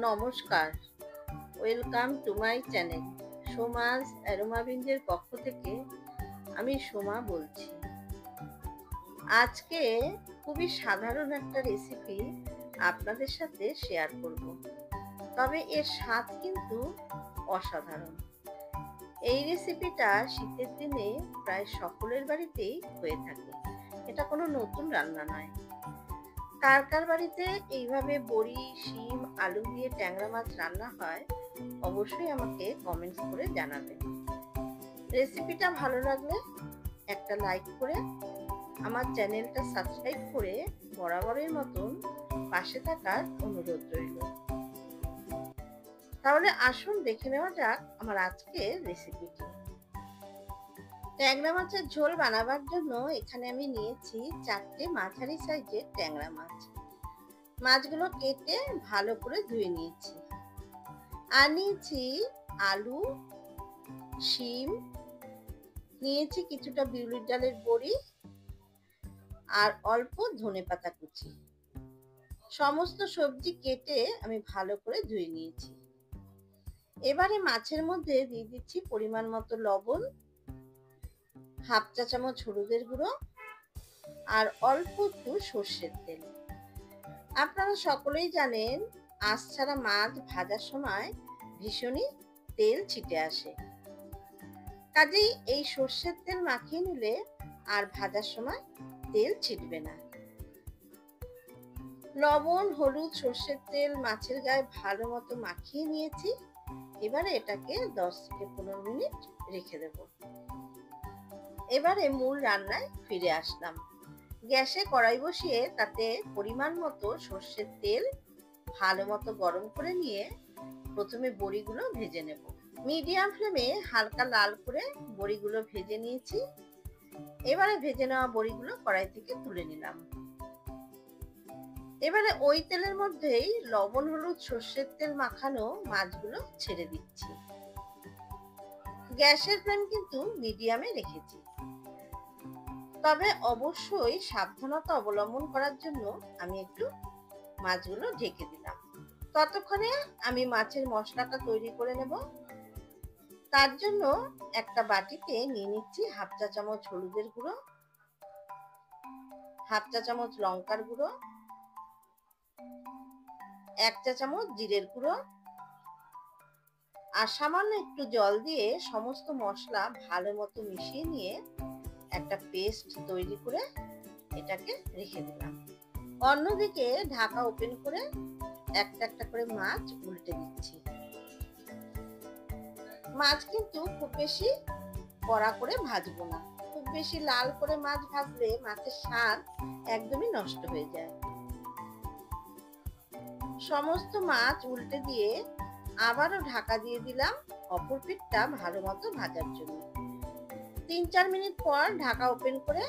নমস্কার, welcome to my channel. সোমাস অ্যারোমাবিন্দের পক্ষ থেকে আমি সোমা বলছি। আজকে খুবই সাধারণ একটা রেসিপি আপনাদের সাথে শেয়ার করব, তবে এর স্বাদ কিন্তু অসাধারণ। এই রেসিপিটা শীতের দিনে প্রায় সকলের বাড়িতেই হয়ে থাকে। এটা কোনো নতুন রান্না নয়। কার কার বাড়িতে এইভাবে বড়ি, শিম, আলু দিয়ে ট্যাংরা মাছ রান্না হয় অবশ্যই আমাকে কমেন্টস করে জানাবেন। রেসিপিটা ভালো লাগলে একটা লাইক করে আমার চ্যানেলটা সাবস্ক্রাইব করে বরাবরের মতন পাশে থাকার অনুরোধ রইল। তাহলে আসুন দেখে নেওয়া যাক আমার আজকের রেসিপিটি। ট্যাংরা মাছের ঝোল বানাবার জন্য এখানে আমি নিয়েছি 4টে মাঝারি সাইজের ট্যাংরা মাছ। মাছগুলো কেটে ভালো করে ধুয়ে নিয়েছি। আর নিয়েছি আলু, শিম, নিয়েছি কিছুটা বিউলির ডালের বড়ি আর অল্প ধনেপাতা কুচি। সমস্ত সবজি কেটে আমি ভালো করে ধুয়ে নিয়েছি। এবারে মাছের মধ্যে দিয়ে দিচ্ছি পরিমাণ মতো লবণ, হাফ চা চামচ হলুদের গুঁড়ো আর অল্প একটু সর্ষের তেল। আপনারা সকলেই জানেন আঁশ ছাড়া মাছ ভাজার সময় ভীষণই তেল ছিটে আসে, কাজেই এই সর্ষের তেল মাখিয়ে নিলে আর ভাজার সময় তেল ছিটবে না। লবণ, হলুদ, সর্ষের তেল মাছের গায়ে ভালো মতো মাখিয়ে নিয়েছি। এবারে এটাকে 10 থেকে 15 মিনিট রেখে দেব। এবারে মূল রান্নায় ফিরে আসলাম। গ্যাসে কড়াই বসিয়ে তাতে পরিমাণ মতো সর্ষের তেল ভালো মতো গরম করে নিয়ে প্রথমে বড়িগুলো ভেজে নেব। মিডিয়াম ফ্লেমে হালকা লাল করে বড়িগুলো ভেজে নিয়েছি। এবারে ভেজে নেওয়া বড়িগুলো কড়াই থেকে তুলে নিলাম। এবারে ওই তেলের মধ্যেই লবণ, হলুদ, সর্ষের তেল মাখানো মাছগুলো ছেড়ে দিচ্ছি। গ্যাসের ফ্লেম কিন্তু মিডিয়ামে রেখেছি, তবে অবশ্যই সাবধানতা অবলম্বন করার জন্য আমি একটু মাছগুলো ঢেকে দিলাম। ততক্ষণে আমি মাছের মশলাটা তৈরি করে নেব। তার জন্য একটা বাটিতে নিয়ে নিচ্ছি হাফ চা চামচ হলুদের গুঁড়ো, হাফ চা চামচ লঙ্কার গুঁড়ো, 1 চা চামচ জিরের গুঁড়ো আর সামান্য একটু জল দিয়ে সমস্ত মশলা ভালো মতো মিশিয়ে নিয়ে একটা পেস্ট তৈরি করে এটাকে রেখে দিলাম। অন্যদিকে ঢাকা ওপেন করে একটা একটা করে মাছ উল্টে দিচ্ছি। মাছ কিন্তু খুব বেশি কড়া করে ভাজবো না। খুব বেশি লাল করে মাছ ভাজলে মাছের স্বাদ একদমই নষ্ট হয়ে যায়। সমস্ত মাছ উল্টে দিয়ে আবারও ঢাকা দিয়ে দিলাম অপর পিঠটা ভালো মতো ভাজার জন্য। 3-4 মিনিট পর ঢাকা ওপেন করে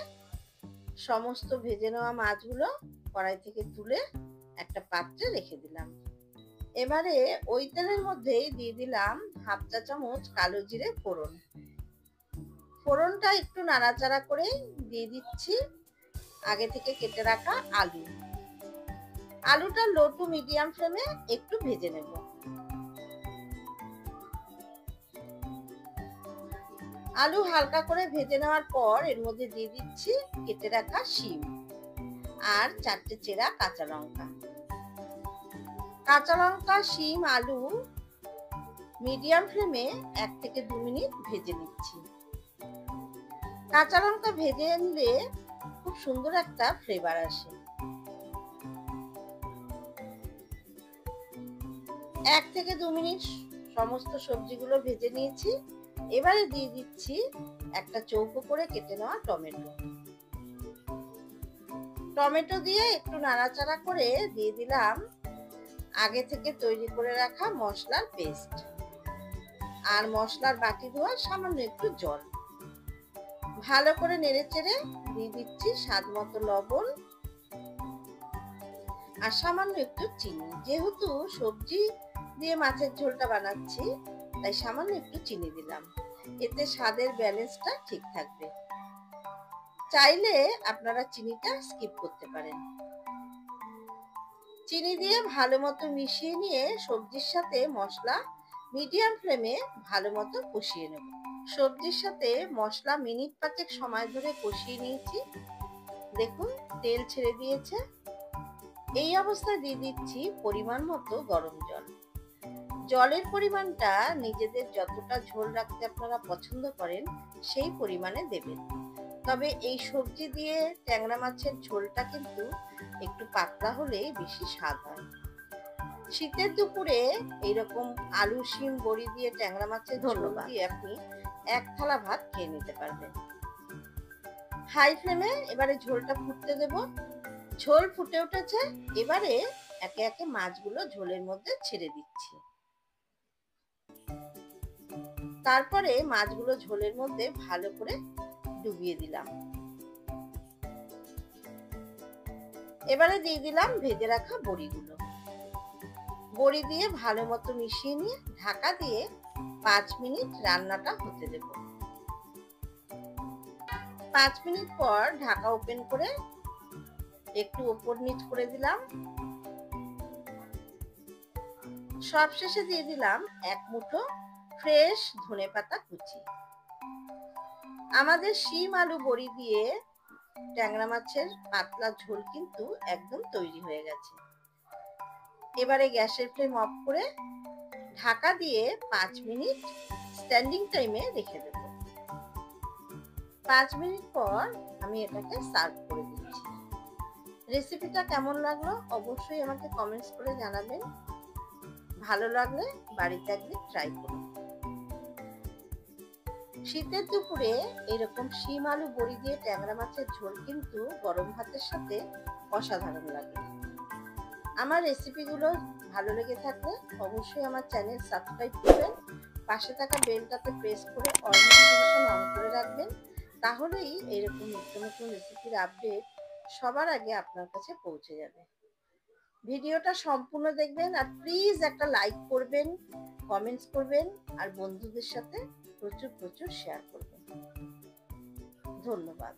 সমস্ত ভেজে নেওয়া মাছগুলো কড়াই থেকে তুলে একটা পাত্রে রেখে দিলাম। এবারে ওই তেলের মধ্যেই দিয়ে দিলাম হাফ চা চামচ কালো জিরে ফোড়ন। ফোড়নটা একটু নাড়াচাড়া করে দিয়ে দিচ্ছি আগে থেকে কেটে রাখা আলু। আলুটা লো টু মিডিয়াম ফ্লেমে একটু ভেজে নেব। আলু হালকা করে ভেজে নেওয়ার পর এর মধ্যে দিয়ে দিচ্ছি কেটে রাখা শিম আর 4টে চেরা কাঁচা লঙ্কা। কাঁচা লঙ্কা, শিম, আলু মিডিয়াম ফ্লেমে 1 থেকে 2 মিনিট ভেজে নিচ্ছি। কাঁচা লঙ্কা ভেজে নিলে খুব সুন্দর একটা ফ্লেভার আসে। 1 থেকে 2 মিনিট সমস্ত সবজিগুলো ভেজে নিয়েছি। এবারে দিয়ে দিচ্ছি একটা চৌকো করে কেটে নেওয়া টমেটো। টমেটো দিয়ে একটু নাড়াচাড়া করে দিয়ে দিলাম আগে থেকে তৈরি করে রাখা মশলার পেস্ট আর মশলার বাটি ধোয়া সামান্য একটু জল। ভালো করে নেড়েচেড়ে দিয়ে দিচ্ছি স্বাদ মতো লবণ আর সামান্য একটু চিনি। যেহেতু সবজি দিয়ে মাছের ঝোলটা বানাচ্ছি তাই সামান্য একটু চিনি দিলাম, এতে স্বাদের ব্যালেন্সটা ঠিক থাকবে। চাইলে আপনারা চিনিটা স্কিপ করতে পারেন। চিনি দিয়ে ভালো মতো মিশিয়ে নিয়ে সবজির সাথে মশলা মিডিয়াম ফ্লেমে ভালো মতো কষিয়ে নেব। সবজির সাথে মশলা মিনিট 5 সময় ধরে কষিয়ে নিয়েছি। দেখুন তেল ছেড়ে দিয়েছে। এই অবস্থায় দিয়ে দিচ্ছি পরিমাণ মতো গরম জল। জলের পরিমাণটা নিজেদের যতটা ঝোল রাখতে আপনারা পছন্দ করেন সেই পরিমাণে দেবেন। তবে এই সবজি দিয়ে ট্যাংরা মাছের ঝোলটা কিন্তু একটু পাতলা হলেই বেশি স্বাদ হয়। শীতের দুপুরে এইরকম আলু শিম বড়ি দিয়ে ট্যাংরা মাছের ঝোল দিয়ে আপনি এক থালা ভাত খেয়ে নিতে পারবেন। হাই ফ্লেমে এবারে ঝোলটা ফুটতে দেব। ঝোল ফুটে উঠেছে, এবারে একে একে মাছগুলো ঝোলের মধ্যে ছেড়ে দিচ্ছি। তারপরে মাছগুলো ঝোলের মধ্যে ভালো করে ডুবিয়ে দিলাম। এবারে দিয়ে দিলাম ভেজে রাখা বড়িগুলো। বড়ি দিয়ে ভালো মতো মিশিয়ে নিয়ে ঢাকা দিয়ে 5 মিনিট রান্নাটা হতে দেব। 5 মিনিট পর ঢাকা ওপেন করে একটু ওপর নিচ করে দিলাম। সবশেষে দিয়ে দিলাম 1 মুঠো ফ্রেশ ধনেপাতা কুচি। আমাদের শিম আলু বড়ি দিয়ে ট্যাংরা মাছের পাতলা ঝোল কিন্তু একদম তৈরি হয়ে গেছে। এবারে গ্যাসের ফ্লেম অফ করে ঢাকা দিয়ে 5 মিনিট স্ট্যান্ডিং টাইমে রেখে দেব। 5 মিনিট পর আমি এটাকে সার্ভ করে দিচ্ছি। রেসিপিটা কেমন লাগলো অবশ্যই আমাকে কমেন্টস করে জানাবেন। ভালো লাগলে বাড়িতে একদিন ট্রাই করুন। শীতের দুপুরে এরকম শিম আলু বড়ি দিয়ে ট্যাংরা মাছের ঝোল কিন্তু গরম ভাতের সাথে অসাধারণ লাগে। আমার রেসিপিগুলো ভালো লেগে থাকলে অবশ্যই আমার চ্যানেল সাবস্ক্রাইব করবেন। পাশে থাকা বেলটাতে প্রেস করে অল নোটিফিকেশন অন করে রাখবেন। তাহলেই এরকম নতুন নতুন রেসিপির আপডেট সবার আগে আপনার কাছে পৌঁছে যাবে। ভিডিওটা সম্পূর্ণ দেখবেন আর প্লিজ একটা লাইক করবেন, কমেন্টস করবেন আর বন্ধুদের সাথে প্রচুর শেয়ার করবেন। ধন্যবাদ।